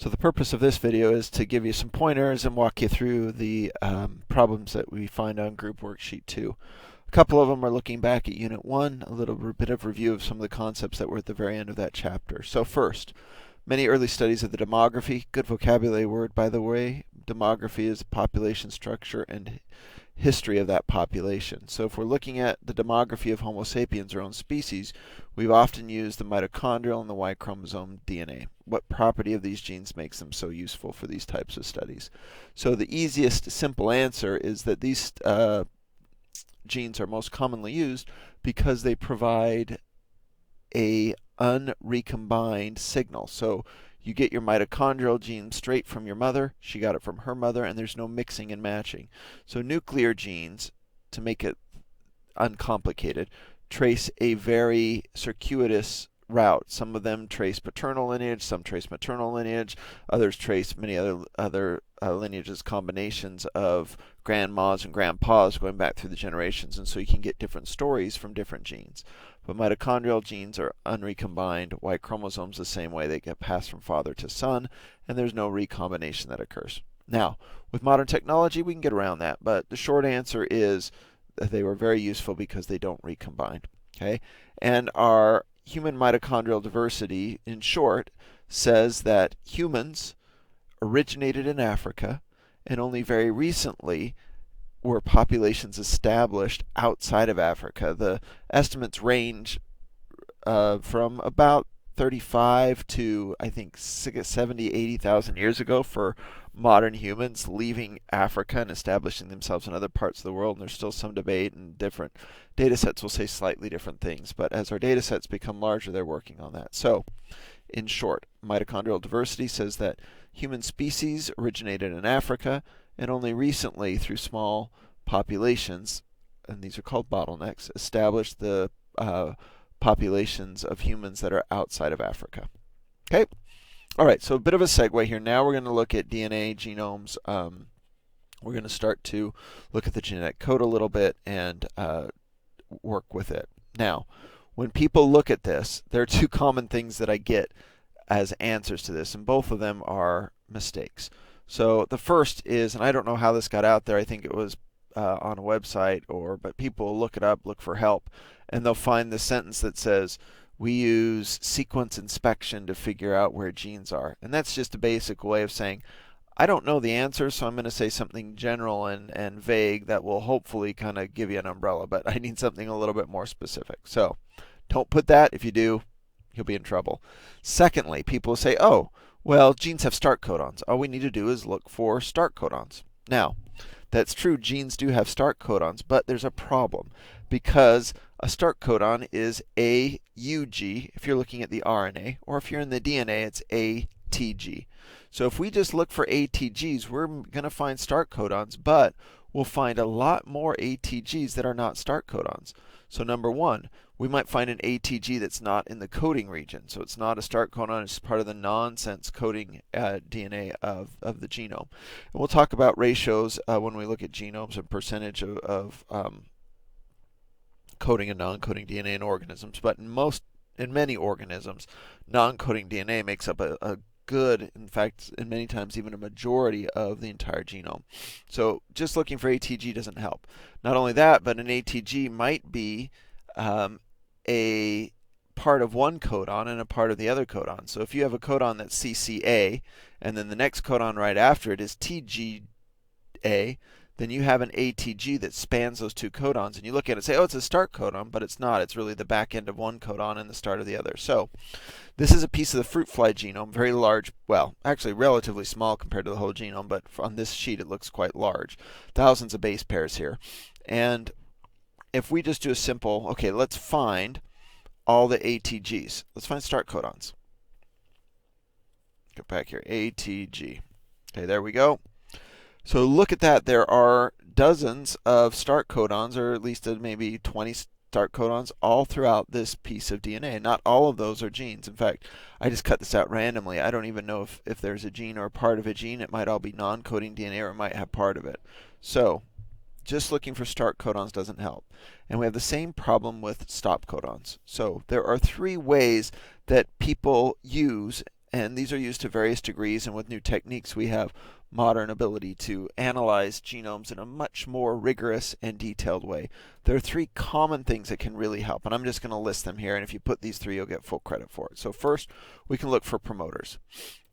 So the purpose of this video is to give you some pointers and walk you through the problems that we find on Group Worksheet 2. A couple of them are looking back at Unit 1, a little bit of review of some of the concepts that were at the very end of that chapter. So first, many early studies of the demography, good vocabulary word by the way. Demography is population structure and history of that population. So if we're looking at the demography of Homo sapiens, our own species, we've often used the mitochondrial and the Y chromosome DNA. What property of these genes makes them so useful for these types of studies? So the easiest simple answer is that these genes are most commonly used because they provide a unrecombined signal. So you get your mitochondrial gene straight from your mother, she got it from her mother, and there's no mixing and matching. So nuclear genes, to make it uncomplicated, trace a very circuitous route. Some of them trace paternal lineage, some trace maternal lineage, others trace many other lineages, combinations of grandmas and grandpas going back through the generations, and so you can get different stories from different genes. But mitochondrial genes are unrecombined. Y chromosomes the same way, they get passed from father to son, and there's no recombination that occurs. Now, with modern technology, we can get around that, but the short answer is that they were very useful because they don't recombine. Okay? And our human mitochondrial diversity, in short, says that humans originated in Africa, and only very recently were populations established outside of Africa. The estimates range from about 35 to I think 70, 80,000 years ago for modern humans leaving Africa and establishing themselves in other parts of the world. And there's still some debate, and different data sets will say slightly different things. But as our data sets become larger, they're working on that. So, in short, mitochondrial diversity says that human species originated in Africa, and only recently, through small populations, and these are called bottlenecks, established the populations of humans that are outside of Africa. Okay? All right, so a bit of a segue here. Now we're going to look at DNA, genomes. We're going to start to look at the genetic code a little bit and work with it. Now, when people look at this, there are two common things that I get as answers to this, and both of them are mistakes. So the first is, and I don't know how this got out there, I think it was on a website, but people will look it up, look for help, and they'll find the sentence that says, we use sequence inspection to figure out where genes are. And that's just a basic way of saying, I don't know the answer, so I'm going to say something general and vague that will hopefully kind of give you an umbrella, but I need something a little bit more specific. So don't put that. If you do, you'll be in trouble. Secondly, people will say, oh, well, genes have start codons. All we need to do is look for start codons. Now, that's true, genes do have start codons, but there's a problem because a start codon is AUG if you're looking at the RNA, or if you're in the DNA, it's ATG. So if we just look for ATGs, we're going to find start codons, but we'll find a lot more ATGs that are not start codons. So number one, we might find an ATG that's not in the coding region. So it's not a start codon, it's part of the nonsense coding DNA of the genome. And we'll talk about ratios when we look at genomes and percentage of coding and non-coding DNA in organisms. But in many organisms, non-coding DNA makes up a good, in fact, and many times even a majority of the entire genome. So just looking for ATG doesn't help. Not only that, but an ATG might be a part of one codon and a part of the other codon. So if you have a codon that's CCA, and then the next codon right after it is TGA, then you have an ATG that spans those two codons, and you look at it and say, oh, it's a start codon, but it's not. It's really the back end of one codon and the start of the other. So this is a piece of the fruit fly genome, very large, well, actually relatively small compared to the whole genome, but on this sheet it looks quite large. Thousands of base pairs here. And if we just do a simple, okay, let's find all the ATGs. Let's find start codons. Go back here, ATG. Okay, there we go. So look at that. There are dozens of start codons, or at least maybe 20 start codons, all throughout this piece of DNA. Not all of those are genes. In fact, I just cut this out randomly. I don't even know if there's a gene or a part of a gene. It might all be non-coding DNA, or it might have part of it. So just looking for start codons doesn't help. And we have the same problem with stop codons. So there are three ways that people use and these are used to various degrees, and with new techniques we have modern ability to analyze genomes in a much more rigorous and detailed way. There are three common things that can really help, and I'm just going to list them here, and if you put these three, you'll get full credit for it. So first, we can look for promoters.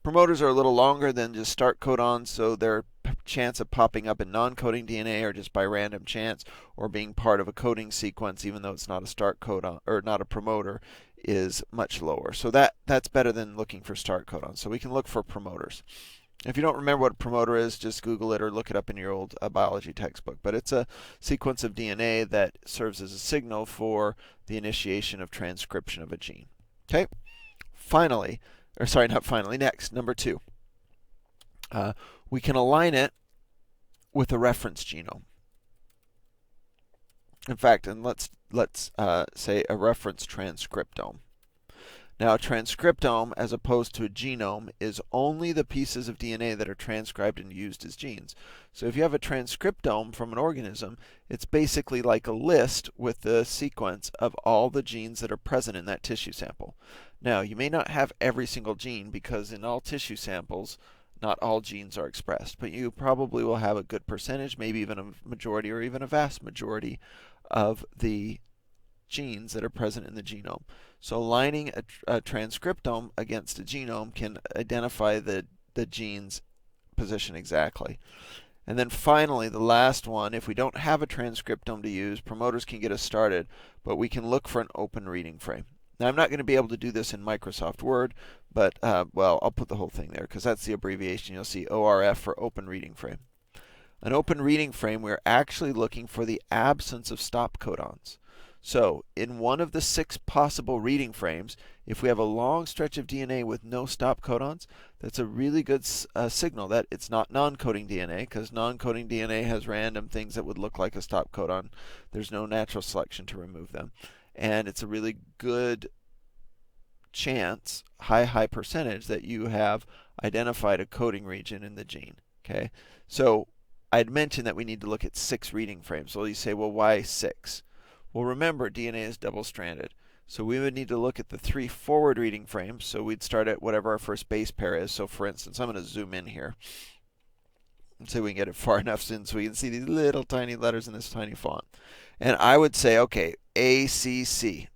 Promoters are a little longer than just start codons, so their chance of popping up in non-coding DNA or just by random chance or being part of a coding sequence, even though it's not a start codon or not a promoter, is much lower. So that's better than looking for start codons. So we can look for promoters. If you don't remember what a promoter is, just Google it or look it up in your old biology textbook. But it's a sequence of DNA that serves as a signal for the initiation of transcription of a gene. Okay? Finally, or sorry, not finally, next, number 2. We can align it with a reference genome. In fact, and let's say a reference transcriptome. Now, a transcriptome, as opposed to a genome, is only the pieces of DNA that are transcribed and used as genes. So if you have a transcriptome from an organism, it's basically like a list with the sequence of all the genes that are present in that tissue sample. Now, you may not have every single gene because in all tissue samples, not all genes are expressed, but you probably will have a good percentage, maybe even a majority or even a vast majority of the genes that are present in the genome. So aligning a transcriptome against a genome can identify the gene's position exactly. And then finally, the last one, if we don't have a transcriptome to use, promoters can get us started, but we can look for an open reading frame. Now, I'm not going to be able to do this in Microsoft Word, but, well, I'll put the whole thing there because that's the abbreviation. You'll see ORF for open reading frame. An open reading frame, we're actually looking for the absence of stop codons. So, in one of the 6 possible reading frames, if we have a long stretch of DNA with no stop codons, that's a really good signal that it's not non-coding DNA, because non-coding DNA has random things that would look like a stop codon. There's no natural selection to remove them. And it's a really good chance, high percentage, that you have identified a coding region in the gene. Okay, so I'd mentioned that we need to look at 6 reading frames. So you say, well, why 6? Well, remember, DNA is double-stranded. So we would need to look at the 3 forward reading frames. So we'd start at whatever our first base pair is. So for instance, I'm going to zoom in here and see if we can get it far enough in so we can see these little tiny letters in this tiny font. And I would say, okay, ACC.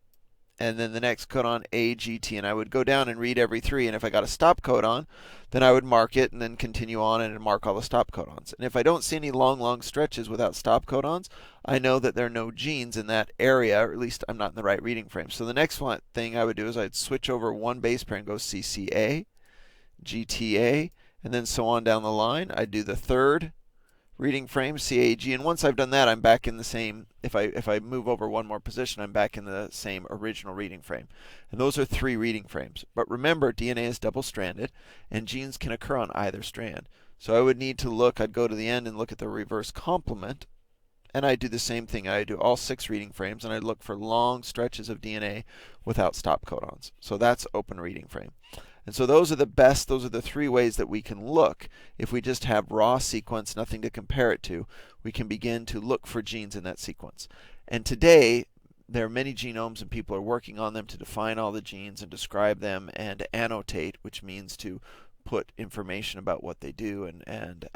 And then the next codon AGT, and I would go down and read every 3, and if I got a stop codon, then I would mark it and then continue on and mark all the stop codons. And if I don't see any long stretches without stop codons, I know that there are no genes in that area, or at least I'm not in the right reading frame. So the next thing I would do is I'd switch over one base pair and go CCA, GTA, and then so on down the line. I'd do the third reading frame, CAG, and once I've done that, I'm back in the same, if I move over one more position, I'm back in the same original reading frame. And those are 3 reading frames. But remember, DNA is double-stranded, and genes can occur on either strand. So I would need to look, I'd go to the end and look at the reverse complement, and I'd do the same thing. I'd do all 6 reading frames, and I'd look for long stretches of DNA without stop codons. So that's open reading frame. And so those are the 3 ways that we can look. If we just have raw sequence, nothing to compare it to, we can begin to look for genes in that sequence. And today, there are many genomes and people are working on them to define all the genes and describe them and annotate, which means to put information about what they do and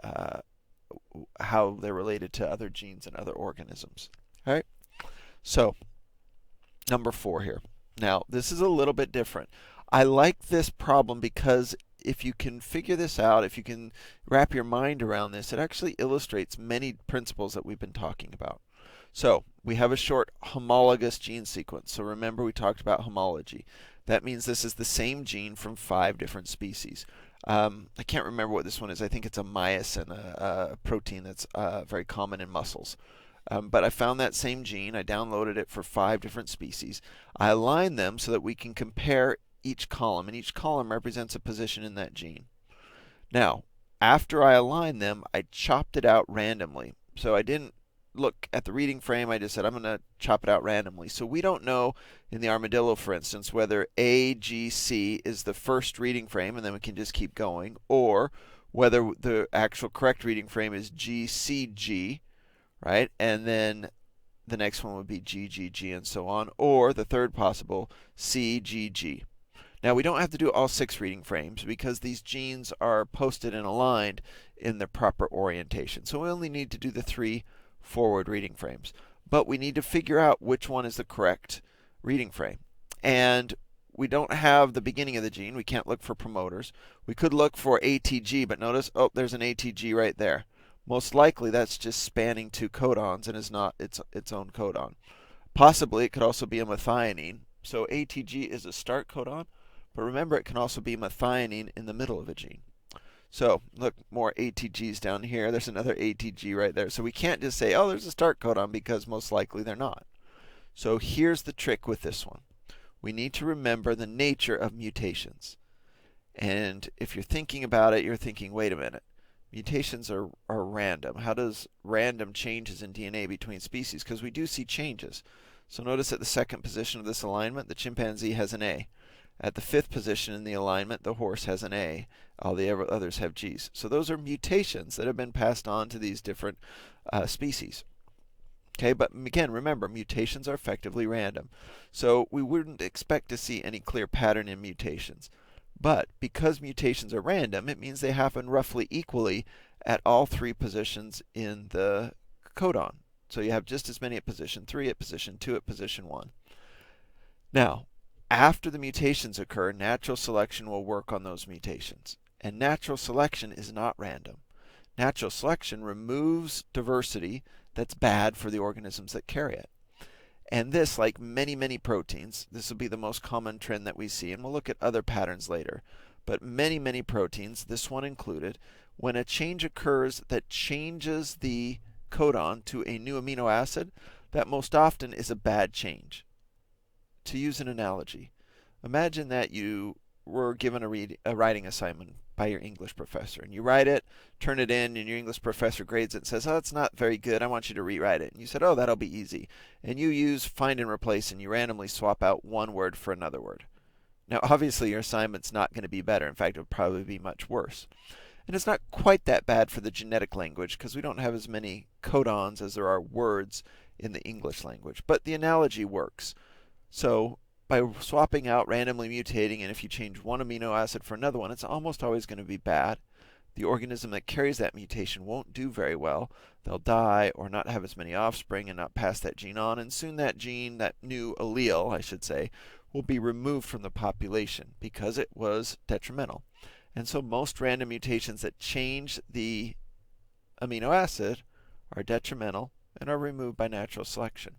how they're related to other genes and other organisms. All right? So, number 4 here. Now, this is a little bit different. I like this problem because if you can figure this out, if you can wrap your mind around this, it actually illustrates many principles that we've been talking about. So we have a short homologous gene sequence. So remember we talked about homology. That means this is the same gene from 5 different species. I can't remember what this one is. I think it's a myosin, a protein that's very common in mussels. But I found that same gene. I downloaded it for 5 different species. I aligned them so that we can compare each column, and each column represents a position in that gene. Now, after I aligned them, I chopped it out randomly. So I didn't look at the reading frame, I just said I'm going to chop it out randomly. So we don't know in the armadillo, for instance, whether AGC is the first reading frame, and then we can just keep going, or whether the actual correct reading frame is GCG, right? And then the next one would be GGG and so on, or the third possible CGG. Now, we don't have to do all 6 reading frames because these genes are posted and aligned in the proper orientation. So we only need to do the 3 forward reading frames. But we need to figure out which one is the correct reading frame. And we don't have the beginning of the gene. We can't look for promoters. We could look for ATG, but notice, oh, there's an ATG right there. Most likely that's just spanning 2 codons and is not its own codon. Possibly it could also be a methionine. So ATG is a start codon, but remember it can also be methionine in the middle of a gene. So look, more ATGs down here. There's another ATG right there. So we can't just say, oh, there's a start codon, because most likely they're not. So here's the trick with this one. We need to remember the nature of mutations. And if you're thinking about it, you're thinking, wait a minute. Mutations are random. How does random changes in DNA between species? Because we do see changes. So notice at the 2nd position of this alignment, the chimpanzee has an A. At the 5th position in the alignment, the horse has an A. All the others have G's. So those are mutations that have been passed on to these different species. Okay, but again, remember, mutations are effectively random. So we wouldn't expect to see any clear pattern in mutations. But because mutations are random, it means they happen roughly equally at all 3 positions in the codon. So you have just as many at position 3, at position 2, at position 1. Now, after the mutations occur, natural selection will work on those mutations. And natural selection is not random. Natural selection removes diversity that's bad for the organisms that carry it. And this, like many, many proteins, this will be the most common trend that we see, and we'll look at other patterns later. But many, many proteins, this one included, when a change occurs that changes the codon to a new amino acid, that most often is a bad change. To use an analogy, imagine that you were given a writing assignment by your English professor, and you write it, turn it in, and your English professor grades it and says, oh, it's not very good, I want you to rewrite it. And you said, oh, that'll be easy. And you use find and replace, and you randomly swap out one word for another word. Now, obviously, your assignment's not going to be better. In fact, it would probably be much worse. And it's not quite that bad for the genetic language, because we don't have as many codons as there are words in the English language. But the analogy works. So by swapping out, randomly mutating, and if you change one amino acid for another one, it's almost always going to be bad. The organism that carries that mutation won't do very well. They'll die or not have as many offspring and not pass that gene on, and soon that gene, that new allele, I should say, will be removed from the population because it was detrimental. And so most random mutations that change the amino acid are detrimental and are removed by natural selection.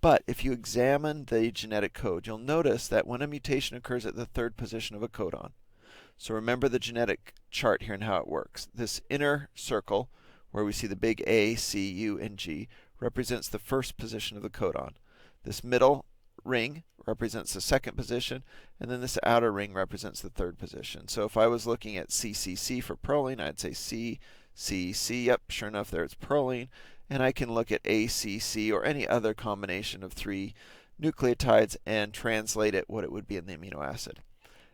But if you examine the genetic code, you'll notice that when a mutation occurs at the 3rd position of a codon, so remember the genetic chart here and how it works. This inner circle, where we see the big A, C, U, and G, represents the 1st position of the codon. This middle ring represents the 2nd position, and then this outer ring represents the 3rd position. So if I was looking at CCC for proline, I'd say CCC. Yep, sure enough, there it's proline. And I can look at ACC or any other combination of 3 nucleotides and translate it what it would be in the amino acid.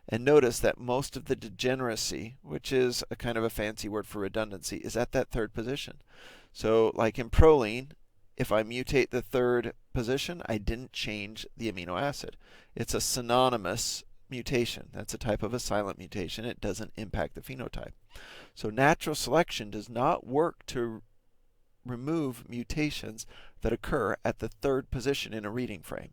And notice that most of the degeneracy, which is a kind of a fancy word for redundancy, is at that 3rd position. So like in proline, if I mutate the 3rd position, I didn't change the amino acid. It's a synonymous mutation. That's a type of a silent mutation. It doesn't impact the phenotype. So natural selection does not work to remove mutations that occur at the 3rd position in a reading frame.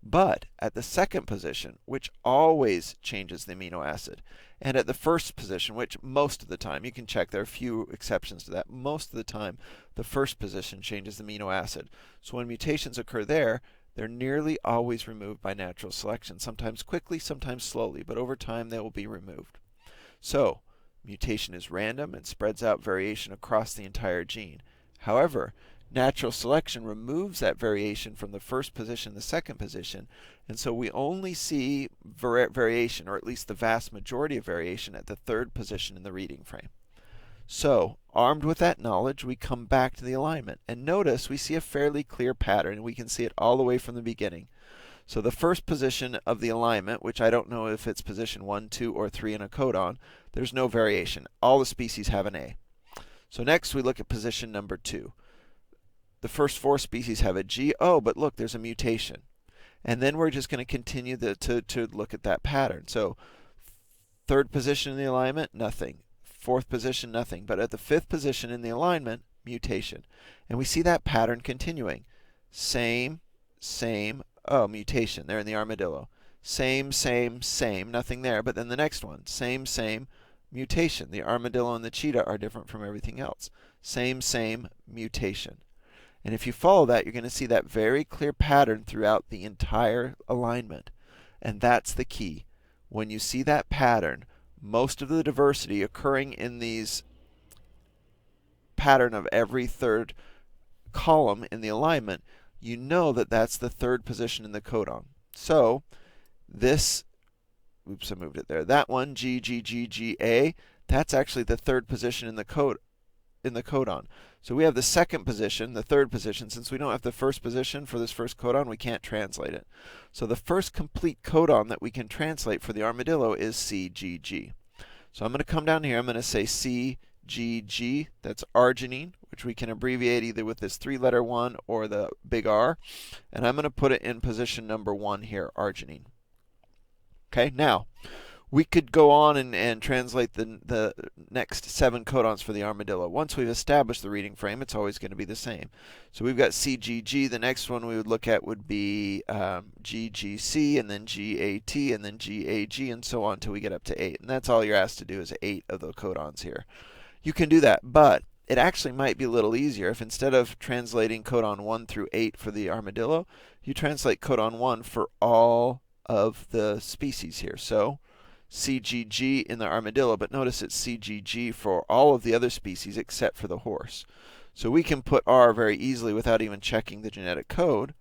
But at the 2nd position, which always changes the amino acid, and at the 1st position, which most of the time, you can check, there are a few exceptions to that, most of the time the 1st position changes the amino acid. So when mutations occur there, they're nearly always removed by natural selection, sometimes quickly, sometimes slowly, but over time they will be removed. So mutation is random and spreads out variation across the entire gene. However, natural selection removes that variation from the 1st position, the 2nd position, and so we only see variation, or at least the vast majority of variation, at the 3rd position in the reading frame. So, armed with that knowledge, we come back to the alignment, and notice we see a fairly clear pattern, and we can see it all the way from the beginning. So the 1st position of the alignment, which I don't know if it's position 1, 2, or 3 in a codon, there's no variation. All the species have an A. So next we look at position number 2. The first 4 species have a G. Oh, but look, there's a mutation. And then we're just going to continue to look at that pattern. So third position in the alignment, nothing. Fourth position, nothing. But at the fifth position in the alignment, mutation. And we see that pattern continuing. Same, same, oh, mutation. They're in the armadillo. Same, same, same, nothing there. But then the next one, same, same, mutation. The armadillo and the cheetah are different from everything else. Same, same, mutation. And if you follow that, you're going to see that very clear pattern throughout the entire alignment. And that's the key. When you see that pattern, most of the diversity occurring in these pattern of every third column in the alignment, you know that that's the third position in the codon. So this, oops, I moved it there. That one, G, G, G, G, A, that's actually the third position in the codon. So we have the second position, the third position. Since we don't have the first position for this first codon, we can't translate it. So the first complete codon that we can translate for the armadillo is CGG. So I'm going to come down here. I'm going to say CGG. That's arginine, which we can abbreviate either with this three-letter one or the big R. And I'm going to put it in position number 1 here, arginine. Okay, now we could go on and translate the next 7 codons for the armadillo. Once we've established the reading frame, it's always going to be the same. So we've got CGG. The next one we would look at would be GGC, and then GAT, and then GAG, and so on until we get up to 8. And that's all you're asked to do is 8 of the codons here. You can do that, but it actually might be a little easier if instead of translating codon 1 through 8 for the armadillo, you translate codon 1 for all of the species here. So CGG in the armadillo, but notice it's CGG for all of the other species except for the horse. So we can put R very easily without even checking the genetic code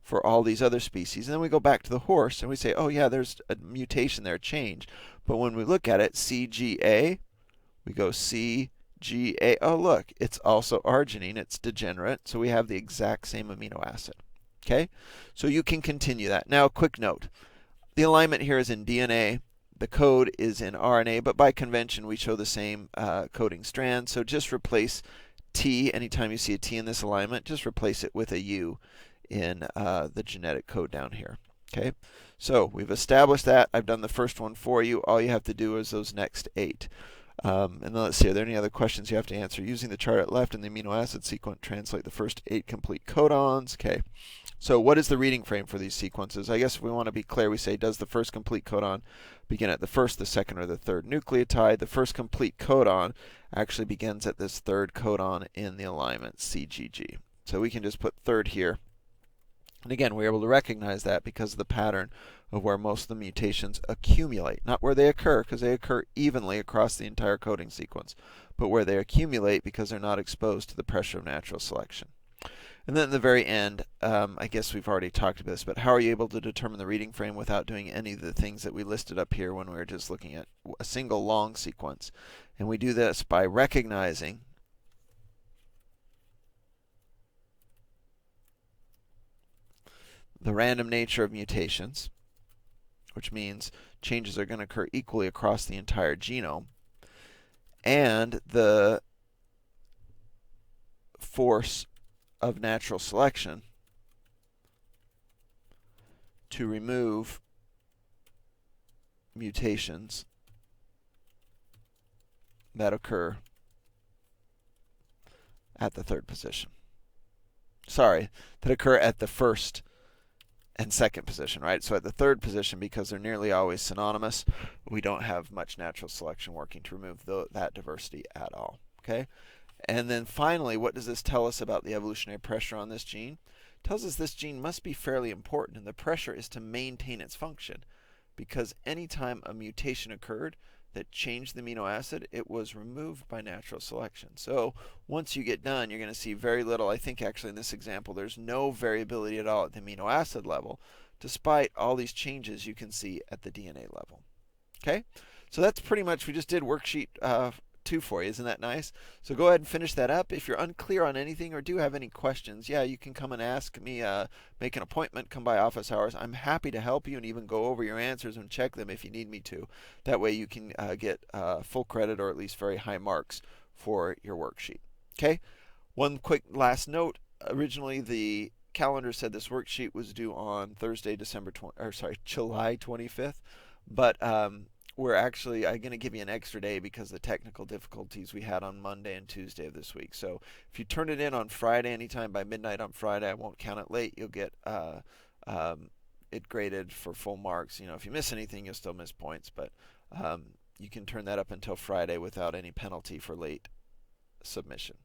for all these other species. And then we go back to the horse and we say, oh yeah, there's a mutation there, a change. But when we look at it, CGA, we go CGA. Oh look, it's also arginine, it's degenerate, so we have the exact same amino acid. Okay, so you can continue that. Now, a quick note. The alignment here is in DNA. The code is in RNA, but by convention we show the same coding strand. So just replace T, anytime you see a T in this alignment, just replace it with a U in the genetic code down here. Okay, so we've established that. I've done the first one for you. All you have to do is those next 8. And then let's see, are there any other questions you have to answer? Using the chart at left in the amino acid sequence, translate the first 8 complete codons. Okay. So what is the reading frame for these sequences? I guess if we want to be clear, we say, does the first complete codon begin at the first, the second, or the third nucleotide? The first complete codon actually begins at this third codon in the alignment, CGG. So we can just put third here. And again, we're able to recognize that because of the pattern of where most of the mutations accumulate. Not where they occur, because they occur evenly across the entire coding sequence, but where they accumulate because they're not exposed to the pressure of natural selection. And then at the very end, I guess we've already talked about this, but how are you able to determine the reading frame without doing any of the things that we listed up here when we were just looking at a single long sequence? And we do this by recognizing the random nature of mutations, which means changes are going to occur equally across the entire genome, and the force of natural selection to remove mutations that occur at the third position. Sorry, that occur at the first and second position, right? So at the third position, because they're nearly always synonymous, we don't have much natural selection working to remove that diversity at all. Okay? And then finally, what does this tell us about the evolutionary pressure on this gene? It tells us this gene must be fairly important, and the pressure is to maintain its function, because anytime a mutation occurred that changed the amino acid, it was removed by natural selection. So once you get done, you're going to see very little. I think actually in this example, there's no variability at all at the amino acid level, despite all these changes you can see at the DNA level. Okay, so that's pretty much, we just did worksheet 2 for you. Isn't that nice? So go ahead and finish that up. If you're unclear on anything or do have any questions, yeah, you can come and ask me, make an appointment, come by office hours. I'm happy to help you and even go over your answers and check them if you need me to. That way you can get full credit or at least very high marks for your worksheet. Okay? One quick last note. Originally, the calendar said this worksheet was due on Thursday, July 25th, but we're actually I'm going to give you an extra day because of the technical difficulties we had on Monday and Tuesday of this week. So if you turn it in on Friday, anytime by midnight on Friday, I won't count it late. You'll get it graded for full marks. If you miss anything, you'll still miss points, but you can turn that up until Friday without any penalty for late submission.